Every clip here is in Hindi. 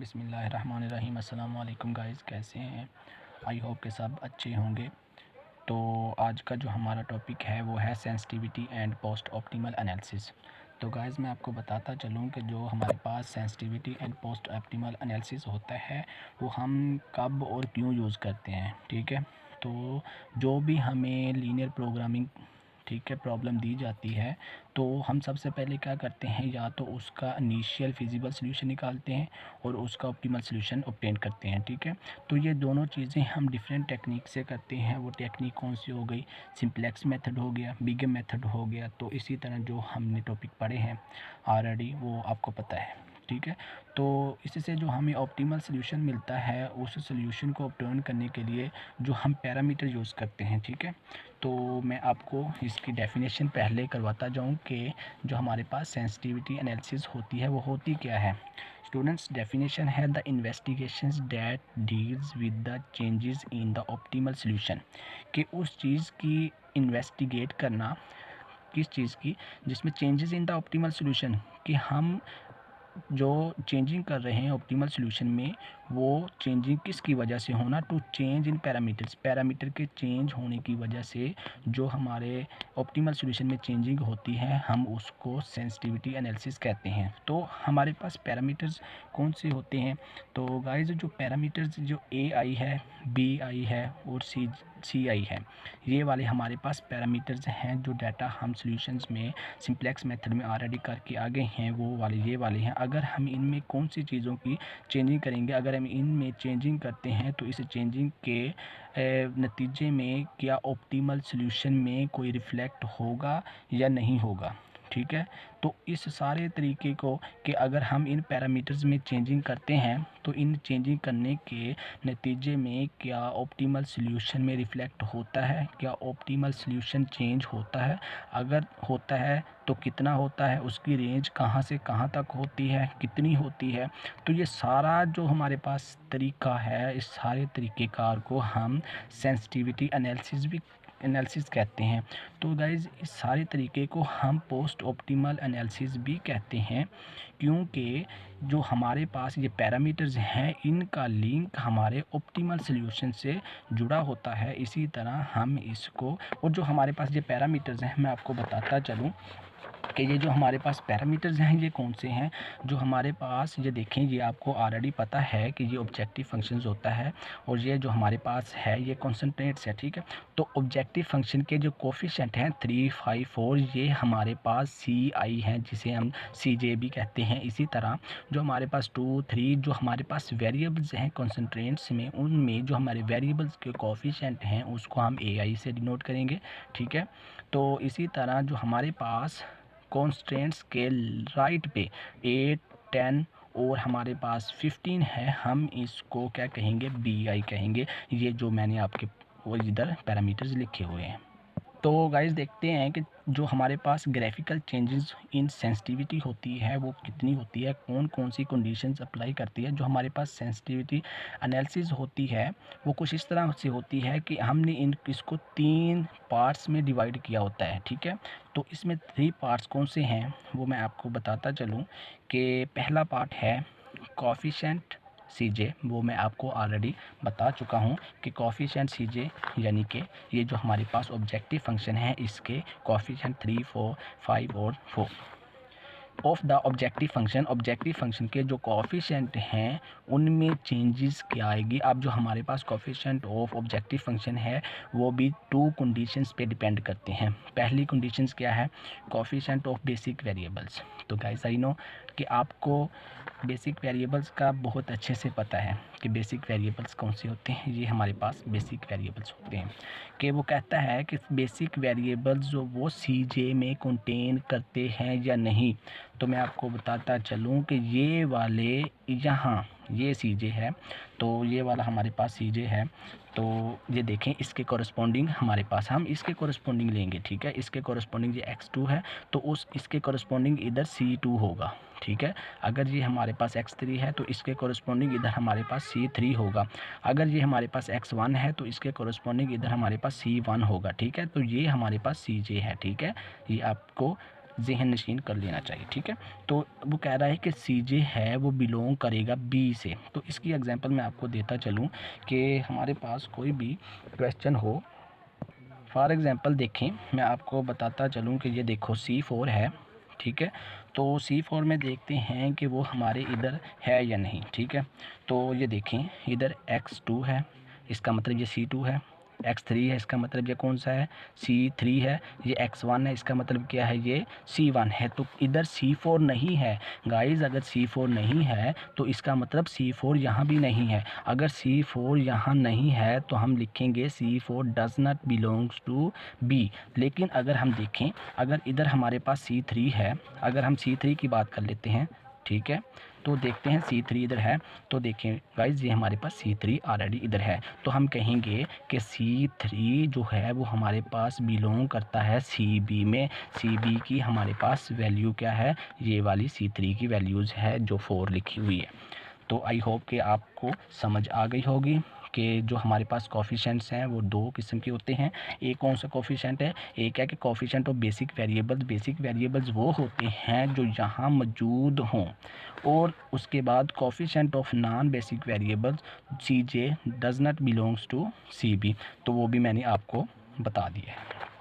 बिस्मिल्लाहिर्रहमानिर्रहीम। अस्सलाम वालेकुम गाइस, कैसे हैं? आई होप के सब अच्छे होंगे। तो आज का जो हमारा टॉपिक है वो है sensitivity and post optimal analysis. तो गाइस मैं आपको बताता चलूँ कि जो हमारे पास sensitivity and post optimal analysis होता है वो हम कब और क्यों यूज़ करते हैं, ठीक है। तो जो भी हमें लीनियर प्रोग्रामिंग, ठीक है, प्रॉब्लम दी जाती है तो हम सबसे पहले क्या करते हैं, या तो उसका इनिशियल फिजिबल सॉल्यूशन निकालते हैं और उसका ऑप्टिमल सॉल्यूशन ऑब्टेन करते हैं, ठीक है। तो ये दोनों चीज़ें हम डिफरेंट टेक्निक से करते हैं। वो टेक्निक कौन सी हो गई? सिंपलेक्स मेथड हो गया, बिग मेथड हो गया। तो इसी तरह जो हमने टॉपिक पढ़े हैं ऑलरेडी वो आपको पता है, ठीक है। तो इससे जो हमें ऑप्टिमल सॉल्यूशन मिलता है उस सॉल्यूशन को ऑब्टेन करने के लिए जो हम पैरामीटर यूज़ करते हैं, ठीक है। तो मैं आपको इसकी डेफिनेशन पहले करवाता जाऊं कि जो हमारे पास सेंसिटिविटी एनालिसिस होती है वो होती क्या है। स्टूडेंट्स, डेफिनेशन है the investigations that deals with the changes in the optimal solution, कि उस चीज़ की इन्वेस्टिगेट करना, किस चीज़ की, जिसमें changes in the optimal solution, कि हम जो चेंजिंग कर रहे हैं ऑप्टिमल सॉल्यूशन में वो चेंजिंग किसकी वजह से होना, to change in parameters, parameter के चेंज होने की वजह से जो हमारे ऑप्टिमल सॉल्यूशन में चेंजिंग होती है हम उसको सेंसिटिविटी एनालिसिस कहते हैं। तो हमारे पास पैरामीटर्स कौन से होते हैं? तो गाइस जो पैरामीटर्स जो ए आई है, बी आई है और सी आई है, ये वाले हमारे पास पैरामीटर्स हैं। जो डाटा हम सॉल्यूशंस में सिंपलेक्स मेथड में ऑलरेडी करके आ गए हैं वो वाले ये वाले हैं। अगर हम इनमें कौन सी चीज़ों की चेंजिंग करेंगे, अगर हम इनमें चेंजिंग करते हैं तो इस चेंजिंग के नतीजे में क्या ऑप्टिमल सॉल्यूशन में कोई रिफ्लेक्ट होगा या नहीं होगा, ठीक है। तो इस सारे तरीके को कि अगर हम इन पैरामीटर्स में चेंजिंग करते हैं तो इन चेंजिंग करने के नतीजे में क्या ऑप्टिमल सॉल्यूशन में रिफ्लेक्ट होता है, क्या ऑप्टिमल सॉल्यूशन चेंज होता है, अगर होता है तो कितना होता है, उसकी रेंज कहाँ से कहाँ तक होती है, कितनी होती है। तो ये सारा जो हमारे पास तरीका है, इस सारे तरीक़ेकार को हम सेंसिटिविटी एनालिसिस कहते हैं। तो गाइज़ इस सारे तरीके को हम पोस्ट ऑप्टिमल एनालिसिस भी कहते हैं, क्योंकि जो हमारे पास ये पैरामीटर्स हैं इनका लिंक हमारे ऑप्टिमल सॉल्यूशन से जुड़ा होता है। इसी तरह हम इसको, और जो हमारे पास ये पैरामीटर्स हैं मैं आपको बताता चलूँ कि ये जो हमारे पास पैरामीटर्स हैं ये कौन से हैं। जो हमारे पास, ये देखें, ये आपको ऑलरेडी पता है कि ये ऑब्जेक्टिव फंक्शंस होता है और ये जो हमारे पास है ये कॉन्सेंट्रेट्स है, ठीक है। तो ऑब्जेक्टिव फंक्शन के जो कोफिशिएंट हैं 3, 5, 4 ये हमारे पास सी आई हैं, जिसे हम सी जे भी कहते हैं। इसी तरह जो हमारे पास 2, 3 जो हमारे पास वेरिएबल्स हैं कॉन्सेंट्रेट्स में, उनमें जो हमारे वेरिएबल्स के कोफिशिएंट हैं उसको हम ए आई से डिनोट करेंगे, ठीक है। तो इसी तरह जो हमारे पास कॉन्स्टेंट्स के राइट पे 8, 10 और हमारे पास 15 है, हम इसको क्या कहेंगे, बी आई कहेंगे। ये जो मैंने आपके वो इधर पैरामीटर्स लिखे हुए हैं। तो गाइस देखते हैं कि जो हमारे पास ग्राफिकल चेंजेस इन सेंसिटिविटी होती है वो कितनी होती है, कौन कौन सी कंडीशंस अप्लाई करती है। जो हमारे पास सेंसिटिविटी एनालिसिस होती है वो कुछ इस तरह से होती है कि हमने इसको 3 पार्ट्स में डिवाइड किया होता है, ठीक है। तो इसमें 3 पार्ट्स कौन से हैं वो मैं आपको बताता चलूँ कि पहला पार्ट है कोफिशिएंट सी जे, वो मैं आपको ऑलरेडी बता चुका हूँ कि कोफिशिएंट सी जे यानी कि ये जो हमारे पास ऑब्जेक्टिव फंक्शन है इसके कोफिशिएंट 3, 4, 5 और 4 ऑफ द ऑब्जेक्टिव फंक्शन के जो कोफिशिएंट हैं उनमें चेंजेस क्या आएगी। अब जो हमारे पास कोफिशिएंट ऑफ ऑब्जेक्टिव फंक्शन है वो भी 2 कंडीशंस पे डिपेंड करते हैं। पहली कंडीशंस क्या है, कोफिशिएंट ऑफ बेसिक वेरिएबल्स। तो गाइस आई नो कि आपको बेसिक वेरिएबल्स का बहुत अच्छे से पता है कि बेसिक वेरिएबल्स कौन से होते हैं। ये हमारे पास बेसिक वेरिएबल्स होते हैं कि वो कहता है कि बेसिक वेरिएबल्स जो वो सी जे में कंटेन करते हैं या नहीं। तो मैं आपको बताता चलूँ कि ये वाले यहाँ ये सी जे है, तो ये वाला हमारे पास सी जे है। तो ये देखें इसके कॉरस्पॉन्डिंग हमारे पास, हम इसके कॉरस्पॉन्डिंग लेंगे, ठीक है। इसके कॉरस्पॉन्डिंग ये x2 है तो इसके कॉरस्पॉन्डिंग इधर C2 होगा, ठीक है। अगर ये हमारे पास x3 है तो इसके कॉरस्पॉन्डिंग इधर हमारे पास C3 होगा। अगर ये हमारे पास x1 है तो इसके कॉरस्पॉन्डिंग इधर हमारे पास C1 होगा, ठीक है। तो ये हमारे पास CJ है, ठीक है। ये आपको जहन नशीन कर लेना चाहिए, ठीक है। तो वो कह रहा है कि CJ है वो बिलोंग करेगा B से। तो इसकी एग्जांपल मैं आपको देता चलूँ कि हमारे पास कोई भी क्वेश्चन हो, फॉर एग्ज़ाम्पल देखें, मैं आपको बताता चलूँ कि ये देखो C4 है, ठीक है। तो C4 में देखते हैं कि वो हमारे इधर है या नहीं, ठीक है। तो ये देखें, इधर X2 है, इसका मतलब ये C2 है। X3 है, इसका मतलब ये कौन सा है, C3 है। ये X1 है, इसका मतलब क्या है, ये C1 है। तो इधर C4 नहीं है गाइस। अगर C4 नहीं है तो इसका मतलब C4 यहाँ भी नहीं है। अगर C4 यहाँ नहीं है तो हम लिखेंगे C4 does not belongs to B। लेकिन अगर हम देखें, अगर इधर हमारे पास C3 है, अगर हम C3 की बात कर लेते हैं, ठीक है। तो देखते हैं C3 इधर है, तो देखें गाइस ये हमारे पास C3 ऑलरेडी इधर है। तो हम कहेंगे कि C3 जो है वो हमारे पास बिलोंग करता है CB में। CB की हमारे पास वैल्यू क्या है, ये वाली C3 की वैल्यूज़ है जो 4 लिखी हुई है। तो आई होप कि आपको समझ आ गई होगी कि जो हमारे पास कोफिशिएंट्स हैं वो दो किस्म के होते हैं। एक कौन सा कोफिशिएंट है, एक है कि coefficient of basic variables. Basic variables वो होते हैं जो यहाँ मौजूद हों, और उसके बाद coefficient of non basic variables CJ does not belongs to CB। तो वो भी मैंने आपको बता दिया है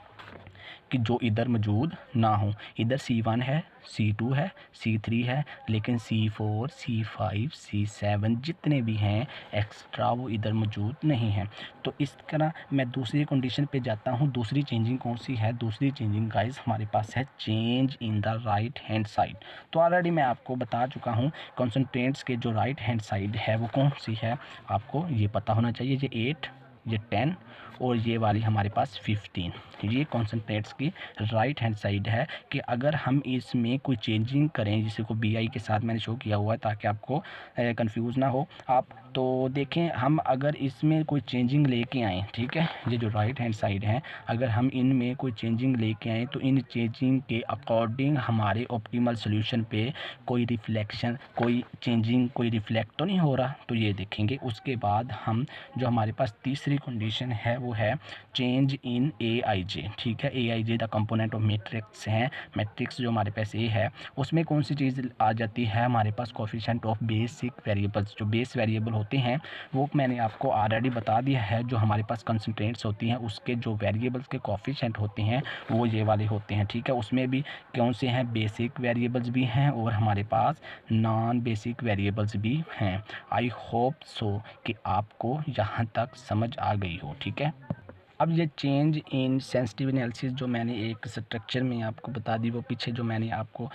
कि जो इधर मौजूद ना हो। इधर C1 है, C2 है, C3 है, लेकिन C4, C5, C7 जितने भी हैं एक्स्ट्रा वो इधर मौजूद नहीं हैं। तो इस तरह मैं दूसरी कंडीशन पे जाता हूँ। दूसरी चेंजिंग कौन सी है, दूसरी चेंजिंग गाइस हमारे पास है change in the right hand side. तो ऑलरेडी मैं आपको बता चुका हूँ कॉन्सेंट्रेंट्स के जो राइट हैंड साइड है वो कौन सी है, आपको ये पता होना चाहिए। ये 8, ये 10 और ये वाली हमारे पास 15, ये कॉन्सेंट्रेट्स की राइट हैंड साइड है। कि अगर हम इसमें कोई चेंजिंग करें, जिसे को BI के साथ मैंने शो किया हुआ है ताकि आपको कंफ्यूज ना हो आप, तो देखें हम अगर इसमें कोई चेंजिंग लेके आएँ, ठीक है, ये जो राइट हैंड साइड है, अगर हम इनमें कोई चेंजिंग लेके आएँ तो इन चेंजिंग के अकॉर्डिंग हमारे ऑप्टिमल सोल्यूशन पे कोई रिफ्लेक्शन, कोई चेंजिंग, कोई रिफ्लेक्ट तो नहीं हो रहा। तो ये देखेंगे। उसके बाद हम जो हमारे पास तीसरी कंडीशन है वो है चेंज इन AIJ, ठीक है। AIJ the component of matrix है। मैट्रिक्स जो हमारे पास A है उसमें कौन सी चीज़ आ जाती है, हमारे पास कोफिशिएंट ऑफ बेसिक वेरिएबल्स। जो बेस वेरिएबल होते हैं वो मैंने आपको ऑलरेडी बता दिया है। जो हमारे पास कंसंट्रेंट्स होती हैं उसके जो वेरिएबल्स के कोफिशिएंट होते हैं वो ये वाले होते हैं, ठीक है। उसमें भी कौन से हैं, बेसिक वेरिएबल्स भी हैं और हमारे पास नॉन बेसिक वेरिएबल्स भी हैं। आई होप सो कि आपको यहाँ तक समझ आ गई हो, ठीक है। अब ये चेंज इन सेंसिटिव एनालिसिस जो मैंने एक स्ट्रक्चर में आपको बता दी, वो पीछे जो मैंने आपको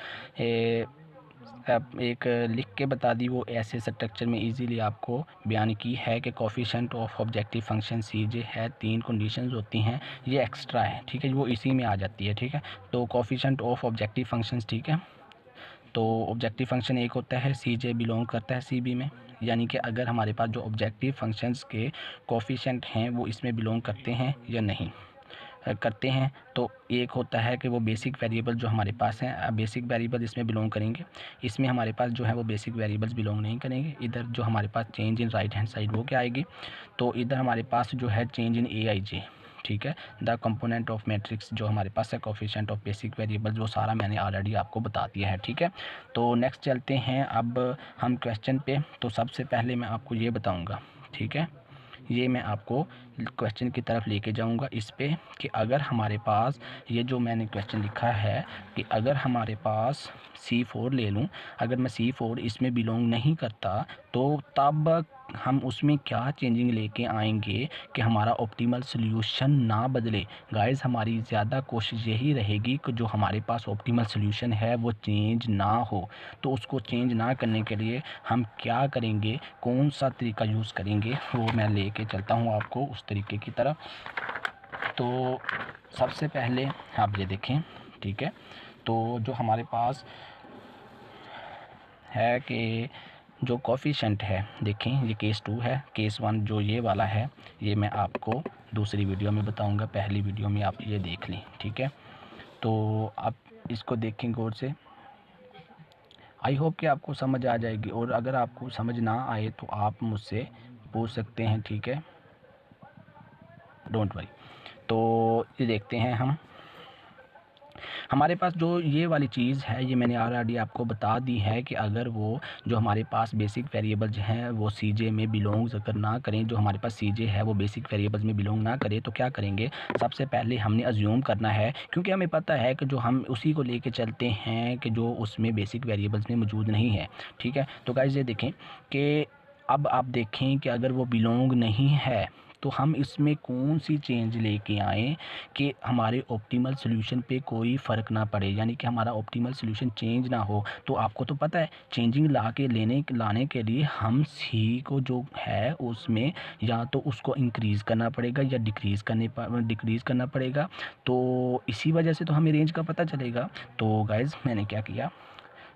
एक लिख के बता दी, वो ऐसे स्ट्रक्चर में इजीली आपको बयान की है कि coefficient of objective function CJ है। 3 कंडीशंस होती हैं, ये एक्स्ट्रा है, ठीक है, वो इसी में आ जाती है, ठीक है। तो कोफिशिएंट ऑफ ऑब्जेक्टिव फंक्शंस, ठीक है। तो ऑब्जेक्टिव फंक्शन एक होता है CJ बिलोंग करता है CB में, यानी कि अगर हमारे पास जो ऑब्जेक्टिव फंक्शंस के कोफिशिएंट हैं वो इसमें बिलोंग करते हैं या नहीं करते हैं। तो एक होता है कि वो बेसिक वेरिएबल जो हमारे पास हैं, बेसिक वेरिएबल इसमें बिलोंग करेंगे। इसमें हमारे पास जो है वो बेसिक वेरिएबल्स बिलोंग नहीं करेंगे। इधर जो हमारे पास change in right hand side वो क्या आएगी, तो इधर हमारे पास जो है चेंज इन AIJ, ठीक है, द कंपोनेंट ऑफ मैट्रिक्स जो हमारे पास है कोफिशिएंट ऑफ बेसिक वेरिएबल्स, वो सारा मैंने ऑलरेडी आपको बता दिया है, ठीक है। तो नेक्स्ट चलते हैं अब हम क्वेश्चन पे। तो सबसे पहले मैं आपको ये बताऊंगा, ठीक है, ये मैं आपको क्वेश्चन की तरफ लेके जाऊंगा इस पे कि अगर हमारे पास ये जो मैंने क्वेश्चन लिखा है कि अगर हमारे पास C4 ले लूँ, अगर मैं C4 इसमें बिलोंग नहीं करता तो तब हम उसमें क्या चेंजिंग लेके आएंगे कि हमारा ऑप्टिमल सोल्यूशन ना बदले। गाइस हमारी ज़्यादा कोशिश यही रहेगी कि जो हमारे पास ऑप्टिमल सोल्यूशन है वो चेंज ना हो। तो उसको चेंज ना करने के लिए हम क्या करेंगे, कौन सा तरीका यूज़ करेंगे, वो मैं लेके चलता हूँ आपको उस तरीके की तरफ। तो सबसे पहले आप ये देखें, ठीक है, तो जो हमारे पास है कि जो कोफिशिएंट है, देखें ये केस 2 है, केस 1 जो ये वाला है ये मैं आपको दूसरी वीडियो में बताऊंगा, पहली वीडियो में आप ये देख लें, ठीक है। तो आप इसको देखें गौर से, आई होप कि आपको समझ आ जाएगी, और अगर आपको समझ ना आए तो आप मुझसे पूछ सकते हैं, ठीक है, डोंट वरी। तो ये देखते हैं हम, हमारे पास जो ये वाली चीज़ है ये मैंने ऑलरेडी आपको बता दी है कि अगर वो जो हमारे पास बेसिक वेरिएबल्स हैं वो सीजे में बिलोंग्स अगर ना करें, जो हमारे पास सीजे है वो बेसिक वेरिएबल्स में बिलोंग ना करे, तो क्या करेंगे, सबसे पहले हमने अज्यूम करना है, क्योंकि हमें पता है कि जो हम उसी को लेके चलते हैं कि जो उसमें बेसिक वेरिएबल्स में मौजूद नहीं है। ठीक है, तो गाइस ये देखें कि अब आप देखें कि अगर वो बिलोंग नहीं है तो हम इसमें कौन सी चेंज लेके आएँ कि हमारे ऑप्टिमल सॉल्यूशन पे कोई फ़र्क ना पड़े, यानी कि हमारा ऑप्टिमल सॉल्यूशन चेंज ना हो। तो आपको तो पता है चेंजिंग लाने के लिए हम सी को जो है उसमें या तो उसको इंक्रीज़ करना पड़ेगा या डिक्रीज़ करना पड़ेगा। तो इसी वजह से तो हमें रेंज का पता चलेगा। तो गाइज़ मैंने क्या किया,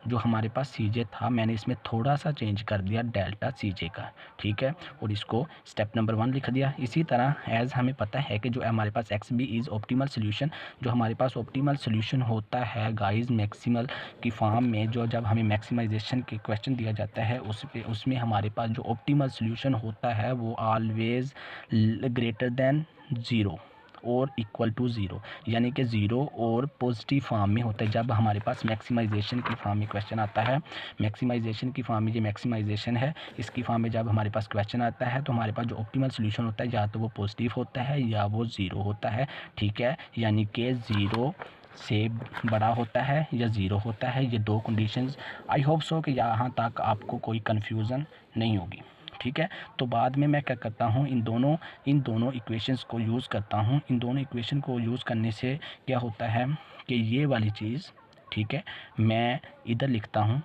जो हमारे पास सीजे था मैंने इसमें थोड़ा सा चेंज कर दिया डेल्टा सीजे का। ठीक है, और इसको स्टेप नंबर 1 लिख दिया। इसी तरह एज़ हमें पता है कि जो हमारे पास X B is optimal solution, जो हमारे पास ऑप्टिमल सोल्यूशन होता है गाइस मैक्सिमल की फॉर्म में, जो जब हमें मैक्सिमाइजेशन के क्वेश्चन दिया जाता है उसमें हमारे पास जो ऑप्टिमल सोल्यूशन होता है वो ऑलवेज़ ग्रेटर दैन ज़ीरो और इक्वल टू ज़ीरो, यानी कि ज़ीरो और पॉजिटिव फॉर्म में होता है। जब हमारे पास मैक्सिमाइजेशन की फॉर्म में क्वेश्चन आता है, मैक्सिमाइजेशन की फॉर्म में, ये मैक्सिमाइजेशन है, इसकी फॉर्म में जब हमारे पास क्वेश्चन आता है तो हमारे पास जो ऑप्टिमल सॉल्यूशन होता है या तो वो पॉजिटिव होता है या वो ज़ीरो होता है। ठीक है, यानी कि ज़ीरो से बड़ा होता है या ज़ीरो होता है, ये दो कंडीशंस। आई होप सो कि यहाँ तक आपको कोई कन्फ्यूज़न नहीं होगी। ठीक है, तो बाद में मैं क्या करता हूँ, इन दोनों इक्वेशंस को यूज़ करता हूँ। इन दोनों इक्वेशन को यूज़ करने से क्या होता है कि ये वाली चीज़, ठीक है, मैं इधर लिखता हूँ,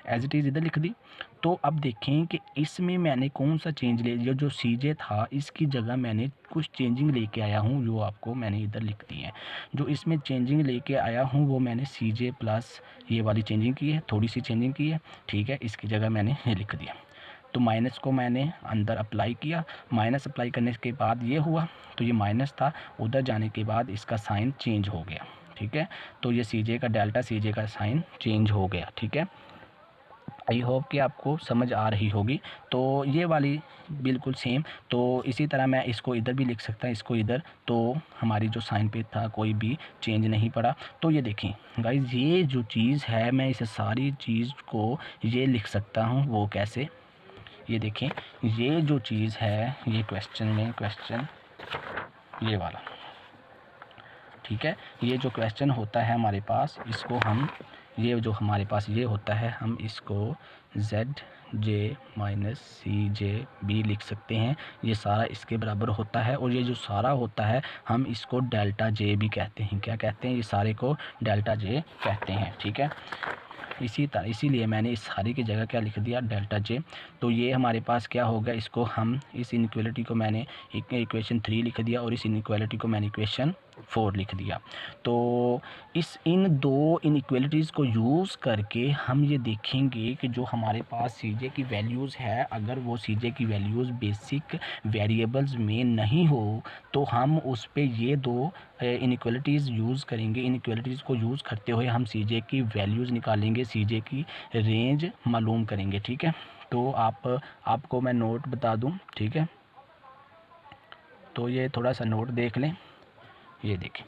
एज इट इज़ इधर लिख दी। तो अब देखें कि इसमें मैंने कौन सा चेंज ले लिया, जो सीजे था इसकी जगह मैंने कुछ चेंजिंग लेके आया हूँ, जो आपको मैंने इधर लिख दी है। जो इसमें चेंजिंग लेके आया हूँ वो मैंने सीजे प्लस ये वाली चेंजिंग की है, थोड़ी सी चेंजिंग की है। ठीक है, इसकी जगह मैंने ये लिख दिया। तो माइनस को मैंने अंदर अप्लाई किया, माइनस अप्लाई करने के बाद ये हुआ, तो ये माइनस था, उधर जाने के बाद इसका साइन चेंज हो गया। ठीक है, तो ये सीजे का डेल्टा सीजे का साइन चेंज हो गया। ठीक है, आई होप कि आपको समझ आ रही होगी। तो ये वाली बिल्कुल सेम, तो इसी तरह मैं इसको इधर भी लिख सकता, इसको इधर, तो हमारी जो साइन पे था कोई भी चेंज नहीं पड़ा। तो ये देखें गाइज, ये जो चीज़ है मैं इसे सारी चीज़ को ये लिख सकता हूँ। वो कैसे, ये देखें, ये जो चीज़ है ये क्वेश्चन ये वाला, ठीक है, ये जो क्वेश्चन होता है हमारे पास, इसको हम, ये जो हमारे पास ये होता है, हम इसको जेड जे माइनस सी जे बी लिख सकते हैं। ये सारा इसके बराबर होता है, और ये जो सारा होता है हम इसको डेल्टा जे भी कहते हैं। क्या कहते हैं, ये सारे को डेल्टा जे कहते हैं। ठीक है, इसीलिए मैंने इस सारी की जगह क्या लिख दिया, डेल्टा जे। तो ये हमारे पास क्या होगा, इसको हम, इस इनइक्वालिटी को मैंने इक्वेशन 3 लिख दिया और इस इनइक्वालिटी को मैंने इक्वेशन 4 लिख दिया। तो इन दो इनइक्वालिटीज़ को यूज़ करके हम ये देखेंगे कि जो हमारे पास सीजे की वैल्यूज़ है, अगर वो सीजे की वैल्यूज़ बेसिक वेरिएबल्स में नहीं हो तो हम उस पे ये दो इनइक्वालिटीज़ यूज़ करेंगे। इनइक्वालिटीज़ को यूज़ करते हुए हम सीजे की वैल्यूज़ निकालेंगे, सीजे की रेंज मालूम करेंगे। ठीक है, तो आपको मैं नोट बता दूं। ठीक है, तो ये थोड़ा सा नोट देख लें, ये देखें।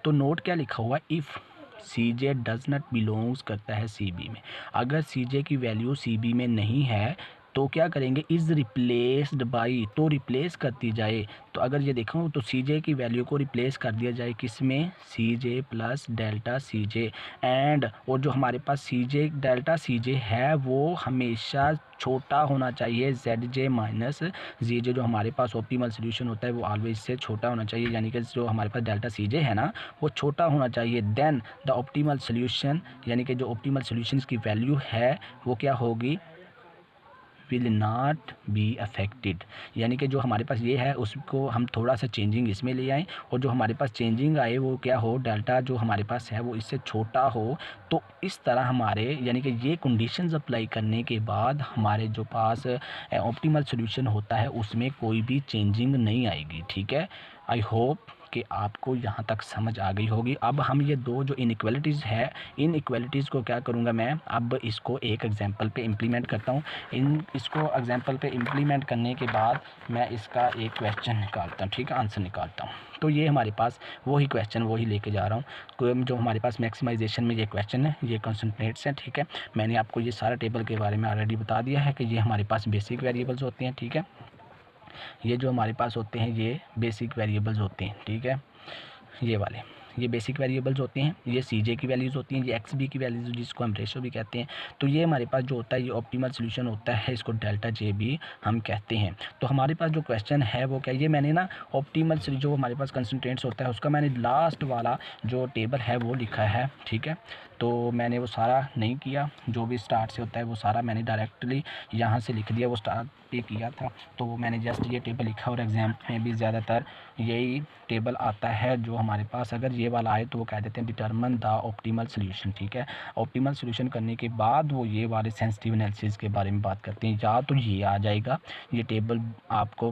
तो नोट क्या लिखा हुआ, if C J does not belongs करता है सी बी में। अगर सी जे की वैल्यू सी बी में नहीं है तो क्या करेंगे, इज़ रिप्लेस्ड बाई, तो रिप्लेस कर दी जाए। तो अगर ये देखो तो सी जे की वैल्यू को रिप्लेस कर दिया जाए किस में, C J plus delta C J. And और जो हमारे पास सी जे डेल्टा सी जे है वो हमेशा छोटा होना चाहिए जेड जे माइनस जी जे। जो हमारे पास ऑप्टिमल सोल्यूशन होता है वो ऑलवेज से छोटा होना चाहिए, यानी कि जो हमारे पास डेल्टा सी जे है ना वो छोटा होना चाहिए। देन द ऑप्टिमल सोल्यूशन, यानी कि जो ऑप्टिमल सोल्यूशन की वैल्यू है वो क्या होगी, विल नॉट बी अफेक्टेड। यानी कि जो हमारे पास ये है उसको हम थोड़ा सा चेंजिंग इसमें ले आएँ, और जो हमारे पास चेंजिंग आए वो क्या हो, डेल्टा जो हमारे पास है वो इससे छोटा हो। तो इस तरह हमारे, यानी कि ये कंडीशंस अप्लाई करने के बाद हमारे जो पास ऑप्टिमल सॉल्यूशन होता है उसमें कोई भी चेंजिंग नहीं आएगी। ठीक है, आई होप कि आपको यहाँ तक समझ आ गई होगी। अब हम ये दो जो इनइक्वालिटीज़ है, इन इक्वालिटीज़ को क्या करूँगा मैं, अब इसको एक एग्जांपल पे इम्प्लीमेंट करता हूँ। इसको एग्जांपल पे इम्प्लीमेंट करने के बाद मैं इसका एक क्वेश्चन निकालता हूँ, ठीक है, आंसर निकालता हूँ। तो ये हमारे पास वही क्वेश्चन वही लेके जा रहा हूँ जो हमारे पास मैक्सिमाइजेशन में ये क्वेश्चन है, ये कंसंट्रेट्स हैं, ठीक है। मैंने आपको ये सारा टेबल के बारे में ऑलरेडी बता दिया है कि ये हमारे पास बेसिक वेरिएबल्स होते हैं, ठीक है। ये जो हमारे पास होते हैं ये बेसिक वेरिएबल्स होते हैं, ठीक है। ये वाले ये बेसिक वेरिएबल्स होते हैं, ये CJ की वैल्यूज़ होती हैं, ये XB की वैल्यूज़ जिसको हम रेशो भी कहते हैं। तो ये हमारे पास जो होता है ये ऑप्टिमल सोल्यूशन होता है, इसको डेल्टा J भी हम कहते हैं। तो हमारे पास जो क्वेश्चन है वो क्या, ये मैंने ना ऑप्टिमल जो हमारे पास कंसंट्रेंट्स होता है उसका मैंने लास्ट वाला जो टेबल है वो लिखा है, ठीक है। तो मैंने वो सारा नहीं किया, जो भी स्टार्ट से होता है वो सारा मैंने डायरेक्टली यहाँ से लिख दिया, वो स्टार्ट पे किया था। तो मैंने जस्ट ये टेबल लिखा और एग्ज़ाम में भी ज़्यादातर यही टेबल आता है जो हमारे पास, अगर ये वाला आए तो वो कह देते हैं डिटरमिन द ऑप्टिमल सोल्यूशन, ठीक है। ऑप्टिमल सोल्यूशन करने के बाद वो ये वाले सेंसिटिव एनालिसिस के बारे में बात करते हैं। या तो ये आ जाएगा, ये टेबल आपको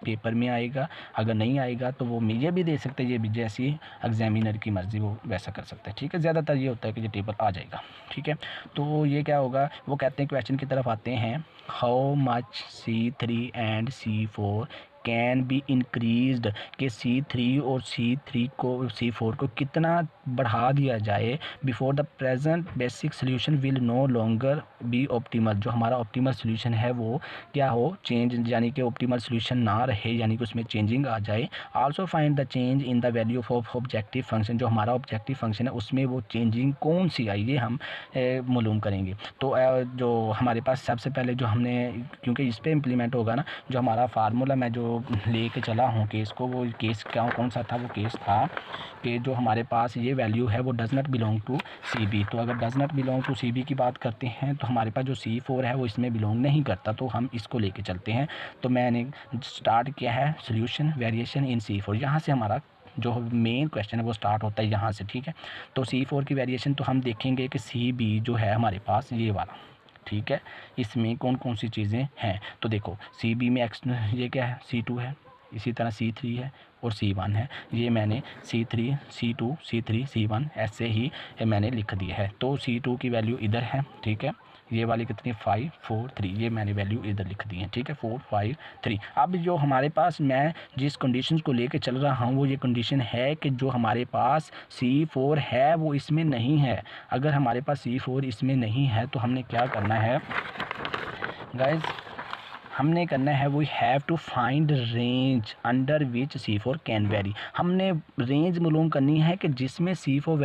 पेपर में आएगा, अगर नहीं आएगा तो वो ये भी दे सकते हैं, ये भी जैसी एग्जामिनर की मर्ज़ी वो वैसा कर सकते हैं, ठीक है। ज़्यादातर ये होता है कि ये टेबल आ जाएगा, ठीक है। तो ये क्या होगा, वो कहते हैं क्वेश्चन की तरफ आते हैं, how much C3 and C4 can be increased, कि C3 और C4 को कितना बढ़ा दिया जाए before the present basic solution will no longer be optimal. जो हमारा ऑप्टिमल सोल्यूशन है वो क्या हो, चेंज, यानी कि ऑप्टिमल सोल्यूशन ना रहे, यानी कि उसमें चेंजिंग आ जाए। Also find the change in the value of objective function, जो हमारा ऑब्जेक्टिव फंक्शन है उसमें वो चेंजिंग कौन सी आई, ये हम मालूम करेंगे। तो जो हमारे पास सबसे पहले जो हमने, क्योंकि इस पर इम्प्लीमेंट होगा ना, जो हमारा फार्मूला मैं जो लेके चला हूँ केस को, वो केस कौन सा था, वो केस था कि जो हमारे पास ये वैल्यू है वो does not belong to CB। तो अगर does not belong to CB की बात करते हैं तो हमारे पास जो C4 है वो इसमें बिलोंग नहीं करता, तो हम इसको लेके चलते हैं। तो मैंने स्टार्ट किया है सोल्यूशन वेरिएशन इन C4, यहाँ से हमारा जो मेन क्वेश्चन है वो स्टार्ट होता है यहाँ से, ठीक है। तो C4 की वेरिएशन तो हम देखेंगे कि CB जो है हमारे पास ये वाला, ठीक है, इसमें कौन कौन सी चीज़ें हैं। तो देखो CB में x ये क्या है, C2 है, इसी तरह C3 है और C1 है। ये मैंने C3 C2 C3 C1 ऐसे ही मैंने लिख दिया है। तो C2 की वैल्यू इधर है, ठीक है, ये वाली कितनी 5 4 3, ये मैंने वैल्यू इधर लिख दी है, ठीक है, 4 5 3। अब जो हमारे पास मैं जिस कंडीशन को लेके चल रहा हूँ वो ये कंडीशन है कि जो हमारे पास C4 है वो इसमें नहीं है। अगर हमारे पास C4 इसमें नहीं है तो हमने क्या करना है गाइज, हमने करना है we have to find range under which C4 can vary. हमने रेंज मालूम करनी है कि जिसमें C4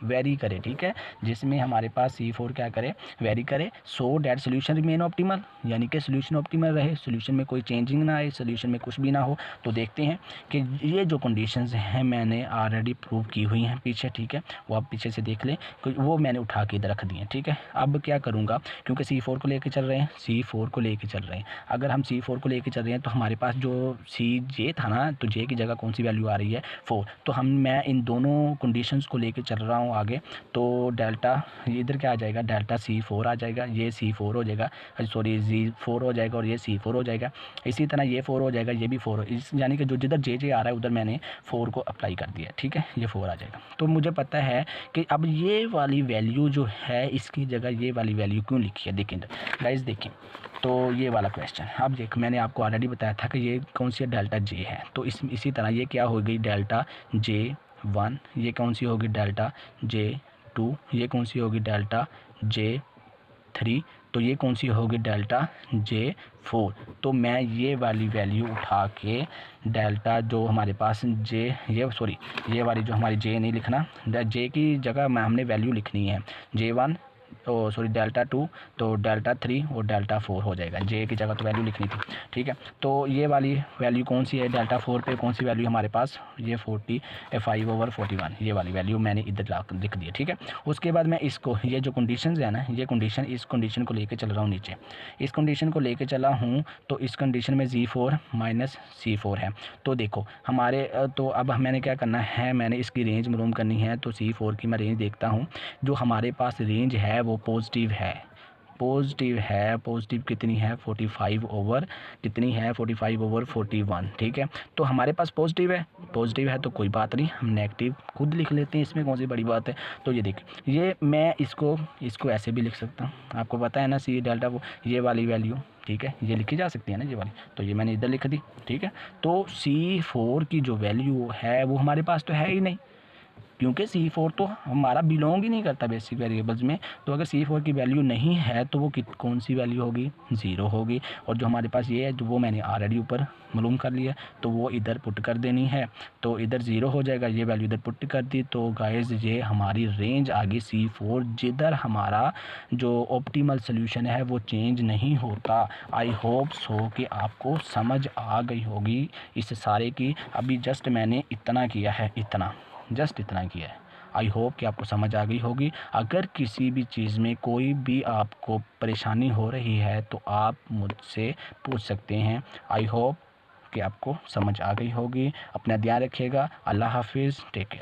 वेरी करे, ठीक है, जिसमें हमारे पास C4 क्या करे, वेरी करे, so that solution remain optimal, यानी कि सोल्यूशन ऑप्टिमल रहे, सोल्यूशन में कोई चेंजिंग ना आए, सोल्यूशन में कुछ भी ना हो। तो देखते हैं कि ये जो कंडीशंस हैं मैंने ऑलरेडी प्रूव की हुई हैं पीछे, ठीक है, वो आप पीछे से देख लें, वो मैंने उठा के इधर रख दिए, ठीक है। अब क्या करूँगा, क्योंकि C4 को लेके चल रहे हैं, C4 को लेके चल रहे हैं, अगर हम C4 को लेके चल रहे हैं तो हमारे पास जो CJ था ना, तो J की जगह कौन सी वैल्यू आ रही है 4। तो मैं इन दोनों कंडीशंस को लेके चल रहा हूँ आगे। तो डेल्टा इधर क्या आ जाएगा, डेल्टा C4 आ जाएगा, ये C4 हो जाएगा, सॉरी Z4 हो जाएगा और ये C4 हो जाएगा। इसी तरह ये 4 हो जाएगा, ये भी 4 यानी कि जो जिधर JJ आ रहा है उधर मैंने 4 को अप्लाई कर दिया, ठीक है, ये 4 आ जाएगा। तो मुझे पता है कि अब ये वाली वैल्यू जो है इसकी जगह ये वाली वैल्यू क्यों लिखी है, देखें गाइस, देखें। तो ये वाला क्वेश्चन अब देख, मैंने आपको ऑलरेडी बताया था कि ये कौन सी डेल्टा J है। तो इसी तरह ये क्या हो गई डेल्टा J1, ये कौन सी होगी डेल्टा J2, ये कौन सी होगी डेल्टा J3, तो ये कौन सी होगी डेल्टा J4। तो मैं ये वाली वैल्यू उठा के डेल्टा जो हमारे पास ये वाली जो हमारी J नहीं लिखना, J की जगह हमने वैल्यू लिखनी है J1 डेल्टा 2, तो डेल्टा 3 और डेल्टा 4 हो जाएगा, J की जगह तो वैल्यू लिखनी थी, ठीक है। तो ये वाली वैल्यू कौन सी है, डेल्टा 4 पे कौन सी वैल्यू हमारे पास, ये 45/41, ये वाली वैल्यू मैंने इधर लिख दी है, ठीक है। उसके बाद मैं इसको, ये जो कंडीशन है ना, ये कंडीशन, इस कंडीशन को लेके चल रहा हूँ नीचे, इस कंडीशन को लेके चला हूँ। तो इस कंडीशन में Z4 माइनस C4 है। तो देखो हमारे तो अब मैंने क्या करना है, मैंने इसकी रेंज मालूम करनी है। तो C4 की मैं रेंज देखता हूँ, जो हमारे पास रेंज है वो पॉजिटिव है, पॉजिटिव है, पॉजिटिव कितनी है 45 ओवर कितनी है 45 ओवर 41, ठीक है। तो हमारे पास पॉजिटिव है तो कोई बात नहीं, हम नेगेटिव खुद लिख लेते हैं, इसमें कौन सी बड़ी बात है। तो ये देखिए, ये मैं इसको ऐसे भी लिख सकता हूँ, आपको पता है ना सी डेल्टा, वो ये वाली वैल्यू, ठीक है, ये लिखी जा सकती है ना ये वाली, तो ये मैंने इधर लिख दी, ठीक है। तो C4 की जो वैल्यू है वो हमारे पास तो है ही नहीं, क्योंकि C4 तो हमारा बिलोंग ही नहीं करता बेसिक वेरिएबल्स में। तो अगर C4 की वैल्यू नहीं है तो वो कौन सी वैल्यू होगी, 0 होगी। और जो हमारे पास ये है, जो वो मैंने ऑलरेडी ऊपर मालूम कर लिया, तो वो इधर पुट कर देनी है, तो इधर 0 हो जाएगा, ये वैल्यू इधर पुट कर दी। तो गाइस ये हमारी रेंज आ गई C4, जिधर हमारा जो ऑप्टिमल सोल्यूशन है वो चेंज नहीं होता। आई होप सो कि आपको समझ आ गई होगी इस सारे की। अभी जस्ट मैंने इतना किया है, जस्ट इतना किया है। आई होप कि आपको समझ आ गई होगी। अगर किसी भी चीज़ में कोई भी आपको परेशानी हो रही है तो आप मुझसे पूछ सकते हैं। आई होप कि आपको समझ आ गई होगी। अपना ध्यान रखिएगा। अल्लाह हाफिज़, टेक केयर।